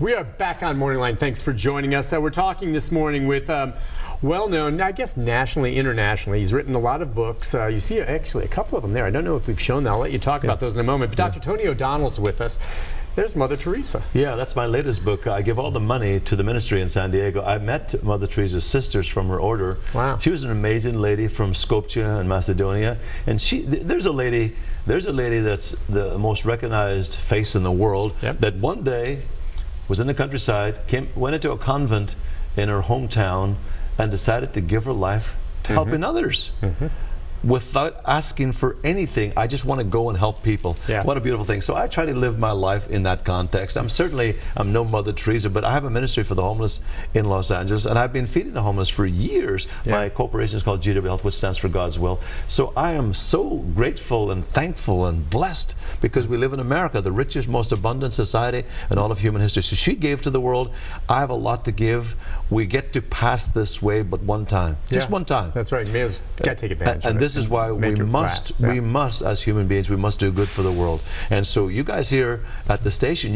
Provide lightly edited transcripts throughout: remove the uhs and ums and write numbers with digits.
We are back on Morning Line. Thanks for joining us. We're talking this morning with well-known, I guess nationally, internationally. He's written a lot of books. You see actually a couple of them there. I don't know if we've shown that. I'll let you talk about those in a moment. But Dr. Tony O'Donnell's with us. There's Mother Teresa. Yeah, that's my latest book. I give all the money to the ministry in San Diego. I met Mother Teresa's sisters from her order. Wow. She was an amazing lady from Skopje in Macedonia. And there's a lady that's the most recognized face in the world that one day was in the countryside, went into a convent in her hometown and decided to give her life to helping others. Without asking for anything. I just want to go and help people. What a beautiful thing. So I try to live my life in that context. I'm no Mother Teresa, but I have a ministry for the homeless in Los Angeles, and I've been feeding the homeless for years. My corporation is called GW Health, which stands for God's Will. So I am so grateful and thankful and blessed because we live in America, the richest, most abundant society in all of human history. So she gave to the world. I have a lot to give. We get to pass this way but one time. Just one time. That's right. You may as well take advantage of it. This is why we must, as human beings, we must do good for the world. And so you guys here at the station,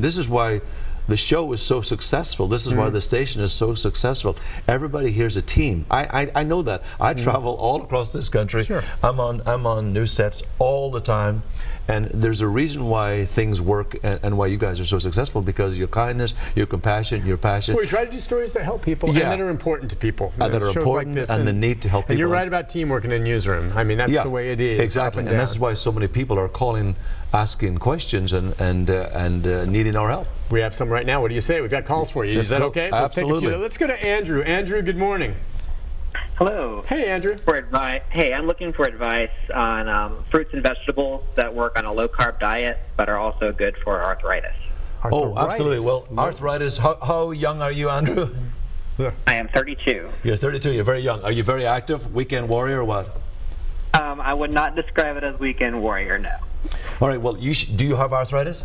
this is why the show is so successful. This is why the station is so successful. Everybody here's a team. I know that. I travel all across this country. I'm on new sets all the time. And there's a reason why things work and why you guys are so successful, because your kindness, your compassion, your passion. Well, we try to do stories that help people and that are important to people. That are important like and the need to help people. And you're right about teamwork in a newsroom. I mean, that's the way it is. Exactly. And that's why so many people are calling, asking questions and needing our help. We have some right now. What do you say? We've got calls for you. Is that okay? Absolutely. Let's go to Andrew. Andrew, good morning. Hello. Hey, Andrew. Hey, I'm looking for advice on fruits and vegetables that work on a low-carb diet but are also good for arthritis. Oh, absolutely. Well, arthritis, how young are you, Andrew? I am 32. You're 32. You're very young. Are you very active, weekend warrior, or what? I would not describe it as weekend warrior, no. All right. Well, do you have arthritis?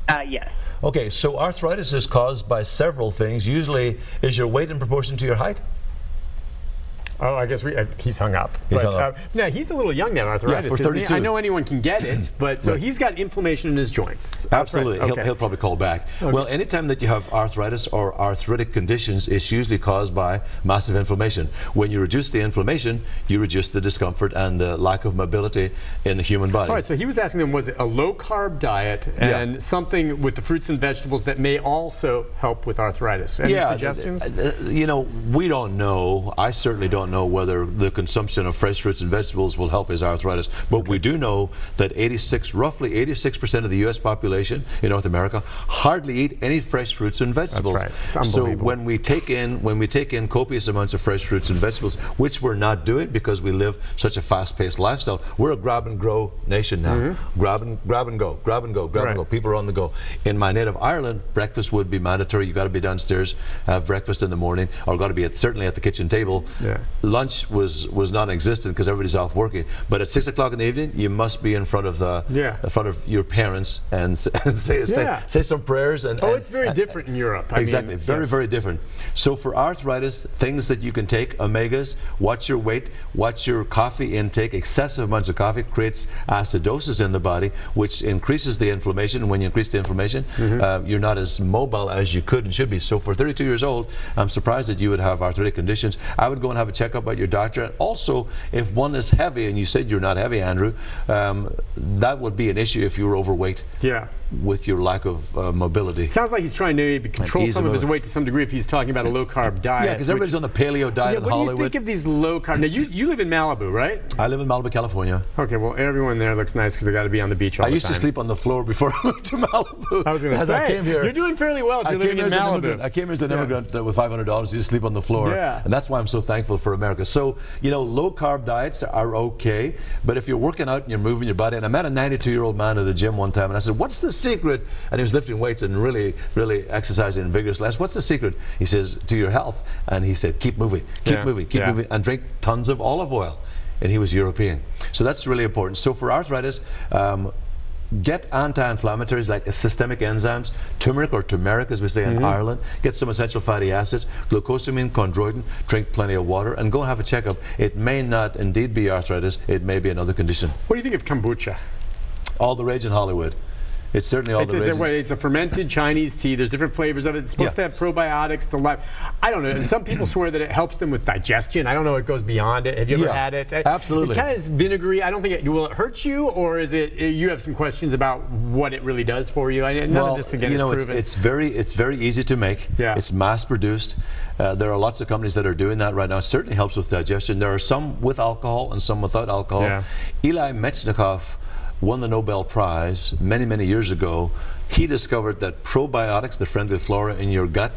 Yes. Okay, so arthritis is caused by several things. Usually, is your weight in proportion to your height? Oh, I guess he's hung up. No, he's a little young now, arthritis, for 32. Isn't he? I know anyone can get it, but so he's got inflammation in his joints. Absolutely. He'll probably call back. Well, anytime that you have arthritis or arthritic conditions, it's usually caused by massive inflammation. When you reduce the inflammation, you reduce the discomfort and the lack of mobility in the human body. All right, so he was asking them, was it a low-carb diet and something with the fruits and vegetables that may also help with arthritis? Any suggestions? You know, we don't know. I certainly don't know whether the consumption of fresh fruits and vegetables will help his arthritis, but we do know that roughly 86% of the U.S. population in North America hardly eat any fresh fruits and vegetables. That's right. It's unbelievable. So when we take in copious amounts of fresh fruits and vegetables, which we're not doing because we live such a fast-paced lifestyle, we're a grab and grow nation now. Grab and go, grab and go, grab and go. People are on the go. In my native Ireland, breakfast would be mandatory. You got to be downstairs, have breakfast in the morning, or got to be certainly at the kitchen table. Lunch was non-existent because everybody's off working. But at 6 o'clock in the evening, you must be in front of your parents and say some prayers. It's very different in Europe. Exactly, very different. So for arthritis, things that you can take, omegas, watch your weight, watch your coffee intake. Excessive amounts of coffee creates acidosis in the body, which increases the inflammation. And when you increase the inflammation, you're not as mobile as you could and should be. So for 32 years old, I'm surprised that you would have arthritic conditions. I would go and have a checkup at your doctor. Also, if one is heavy, and you said you're not heavy, Andrew, that would be an issue if you were overweight. With your lack of mobility. Sounds like he's trying to maybe control some of his weight to some degree if he's talking about a low-carb diet. Yeah, because everybody's on the paleo diet in Hollywood. What do you think of these low-carb? Now, you live in Malibu, right? I live in Malibu, California. Okay, well, everyone there looks nice because they got to be on the beach all the time. I used to sleep on the floor before I moved to Malibu. I was going to say, I came here, you're doing fairly well if you're living in Malibu. I came here as an immigrant with $500. Used to sleep on the floor. And that's why I'm so thankful for America. So, you know, low-carb diets are okay, but if you're working out and you're moving your body, and I met a 92-year-old man at a gym one time, and I said, what's the secret? And he was lifting weights and really exercising vigorously. I said, what's the secret? He says, to your health. And he said, keep moving, keep moving, and drink tons of olive oil. And he was European. So that's really important. So for arthritis, get anti-inflammatories like systemic enzymes, turmeric or turmeric as we say in Ireland, get some essential fatty acids, glucosamine, chondroitin, drink plenty of water, and go and have a checkup. It may not indeed be arthritis, it may be another condition. What do you think of kombucha? All the rage in Hollywood. It's certainly all the reason. It's a fermented Chinese tea. There's different flavors of it. It's supposed to have probiotics to life. I don't know. And some people swear that it helps them with digestion. I don't know. It goes beyond it. Have you ever had it? Absolutely. It kind of is vinegary. I don't think it will it hurt you, or is it? You have some questions about what it really does for you. None of this again is proven. It's very easy to make. Yeah. It's mass produced. There are lots of companies that are doing that right now. It certainly helps with digestion. There are some with alcohol and some without alcohol. Yeah. Eli Metchnikoff won the Nobel Prize many years ago. He discovered that probiotics, the friendly flora in your gut,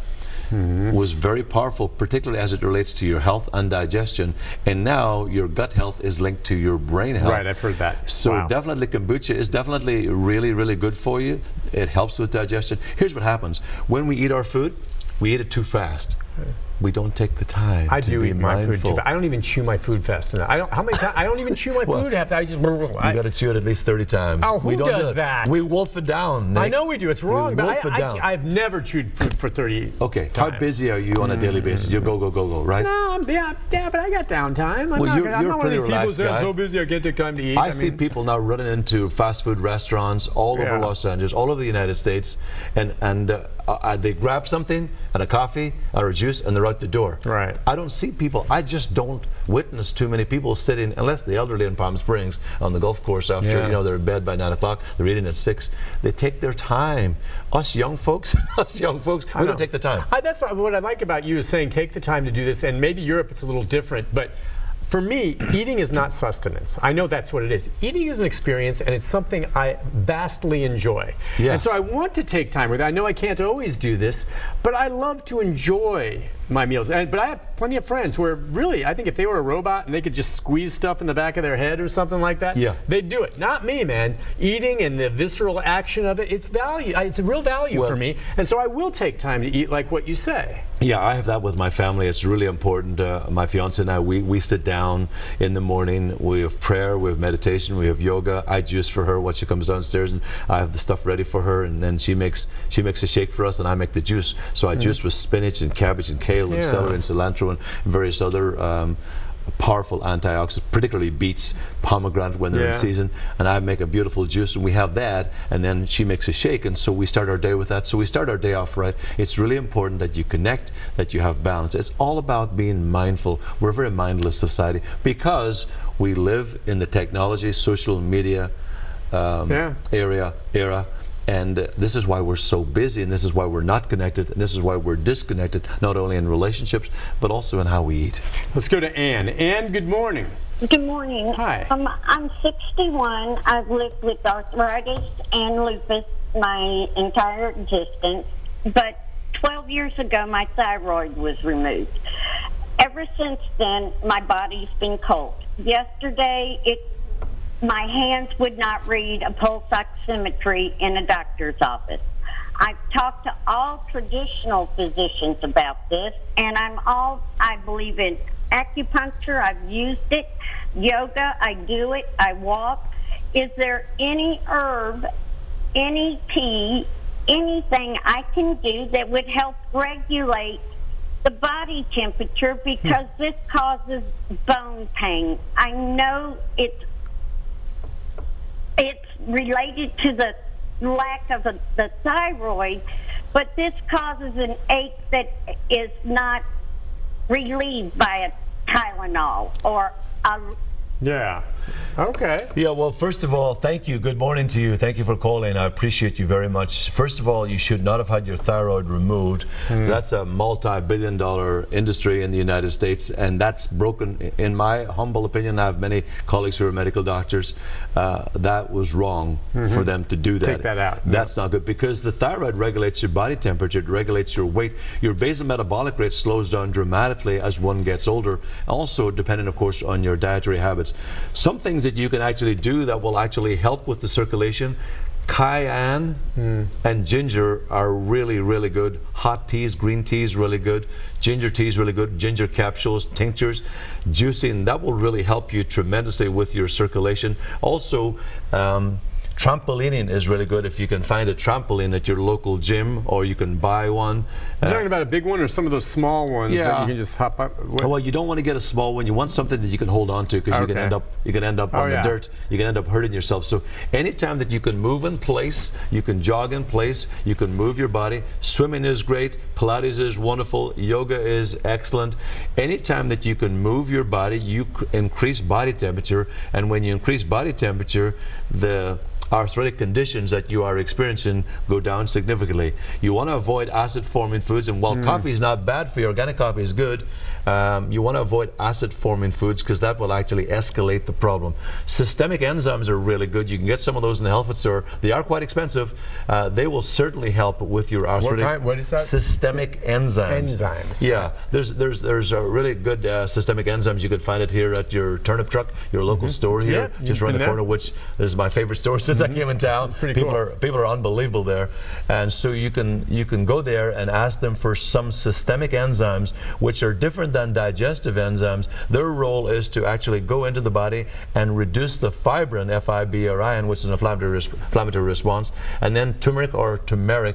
was very powerful, particularly as it relates to your health and digestion. And now your gut health is linked to your brain health. Right, I've heard that. So definitely kombucha is definitely really good for you. It helps with digestion. Here's what happens. When we eat our food, we eat it too fast. We don't take the time I to do be eat my mindful. food too fast. I don't even chew my food fast enough. How many times? I don't even chew my food half. I just. You got to chew it at least 30 times. Oh, who does that? We wolf it down, Nick. I know we do. It's wrong, but I've never chewed food for 30 Okay, times. how busy are you on a daily basis? You go, right? No, yeah, but I got downtime. I'm not one of these people that are so busy I can't take time to eat. I see people now running into fast food restaurants all over Los Angeles, all over the United States, and they grab something and a coffee or a juice and they're out the door. Right. I don't see people. I just don't witness too many people sitting, unless the elderly in Palm Springs on the golf course after they're in bed by 9 o'clock. They're eating at 6. They take their time. Us young folks, we don't take the time. That's what I like about you is saying take the time to do this. And maybe Europe it's a little different, but. For me, eating is not sustenance. I know that's what it is. Eating is an experience, and it's something I vastly enjoy. Yes. And so I want to take time with it. I know I can't always do this, but I love to enjoy my meals. But I have plenty of friends where really, I think if they were a robot and they could just squeeze stuff in the back of their head or something like that, they'd do it. Not me, man. Eating and the visceral action of it, it's value. It's a real value for me. And so I will take time to eat like what you say. Yeah, I have that with my family. It's really important. My fiance and I, we sit down in the morning. We have prayer, we have meditation, we have yoga. I juice for her when she comes downstairs, and I have the stuff ready for her. And then she makes a shake for us, and I make the juice. So I juice with spinach and cabbage and kale and celery and cilantro and various other powerful antioxidants, particularly beets, pomegranate when they're in season, and I make a beautiful juice, and we have that, and then she makes a shake, and so we start our day with that. So we start our day off right. It's really important that you connect, that you have balance. It's all about being mindful. We're a very mindless society because we live in the technology, social media era. And this is why we're so busy, and this is why we're not connected, and this is why we're disconnected, not only in relationships, but also in how we eat. Let's go to Ann. Ann, good morning. Good morning. Hi. I'm 61. I've lived with arthritis and lupus my entire existence, but 12 years ago my thyroid was removed. Ever since then, my body's been cold. Yesterday, my hands would not read a pulse oximetry in a doctor's office. I've talked to all traditional physicians about this, and I believe in acupuncture. I've used it. Yoga, I do it. I walk. Is there any herb, any tea, anything I can do that would help regulate the body temperature, because this causes bone pain? I know it's related to the lack of the thyroid, but this causes an ache that is not relieved by a Tylenol or a... Yeah. Okay. Yeah, well, first of all, thank you. Good morning to you. Thank you for calling. I appreciate you very much. First of all, you should not have had your thyroid removed. That's a multi-billion-dollar industry in the United States, and that's broken. In my humble opinion, I have many colleagues who are medical doctors. That was wrong for them to do that. Take that out. That's not good, because the thyroid regulates your body temperature. It regulates your weight. Your basal metabolic rate slows down dramatically as one gets older. Also, depending, of course, on your dietary habits. Some things that you can actually do that will actually help with the circulation. Cayenne and ginger are really good. Hot teas, green teas, really good. Ginger teas, really good. Ginger capsules, tinctures, juicing, that will really help you tremendously with your circulation. Also, Trampolining is really good if you can find a trampoline at your local gym, or you can buy one. You're talking about a big one or some of those small ones that you can just hop up? Well, you don't want to get a small one. You want something that you can hold on to, because you can end up on the dirt. You can end up hurting yourself. So anytime that you can move in place, you can jog in place, you can move your body. Swimming is great. Pilates is wonderful. Yoga is excellent. Anytime that you can move your body, you increase body temperature, and when you increase body temperature, the arthritic conditions that you are experiencing go down significantly. You want to avoid acid-forming foods, and while coffee is not bad for you, organic coffee is good, you want to avoid acid-forming foods, because that will actually escalate the problem. Systemic enzymes are really good. You can get some of those in the health food store. They are quite expensive. They will certainly help with your arthritic. What is that? Systemic enzymes. Yeah, there's a really good systemic enzymes. You could find it here at your turnip truck, your local store here, just around the corner, which is my favorite store since I came in town. People are unbelievable there, and so you can go there and ask them for some systemic enzymes, which are different than digestive enzymes. Their role is to actually go into the body and reduce the fibrin, F-I-B-R-I-N, which is an inflammatory response. And then turmeric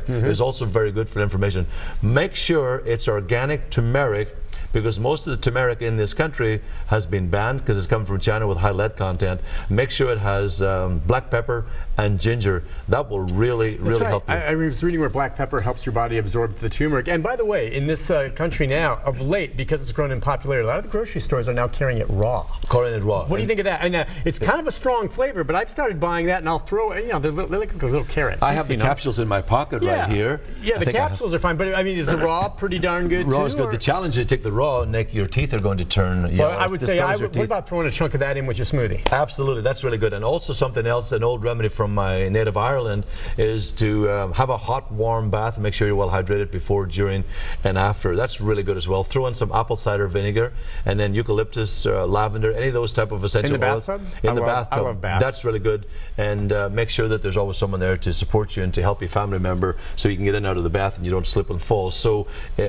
is also very good for inflammation. Make sure it's organic turmeric, because most of the turmeric in this country has been banned because it's come from China with high lead content. Make sure it has black pepper and ginger. That will really help you. I was reading where black pepper helps your body absorb the turmeric. And by the way, in this country now, of late, because it's grown in popularity, a lot of the grocery stores are now carrying it raw. Carrying it raw. What do you think of that? And it's kind of a strong flavor, but I've started buying that, and I'll throw, they're like little carrots. I have the capsules in my pocket right here. Yeah, the capsules are fine, but I mean, is the raw pretty darn good too? Raw is good. The challenge is to take the raw, Nick, your teeth are going to turn yellow. Well, I would say, what about throwing a chunk of that in with your smoothie? Absolutely, that's really good. And also something else, an old remedy from my native Ireland, is to have a hot, warm bath and make sure you're well hydrated before, during, and after. That's really good as well. Throw in some apple cider vinegar, and then eucalyptus, lavender, any of those type of essential oils. In the bathtub? In the bathtub. I love baths. That's really good. And make sure that there's always someone there to support you and to help your family member, so you can get in and out of the bath and you don't slip and fall. So,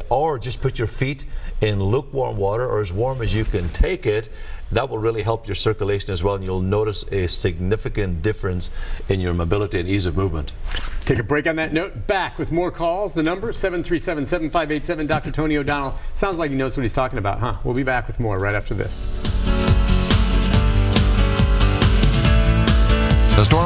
or just put your feet in lukewarm water, or as warm as you can take it. That will really help your circulation as well, and you'll notice a significant difference in your mobility and ease of movement. Take a break on that note. Back with more calls. The number 737-7587. Dr. Tony O'Donnell sounds like he knows what he's talking about, huh? We'll be back with more right after this. The storm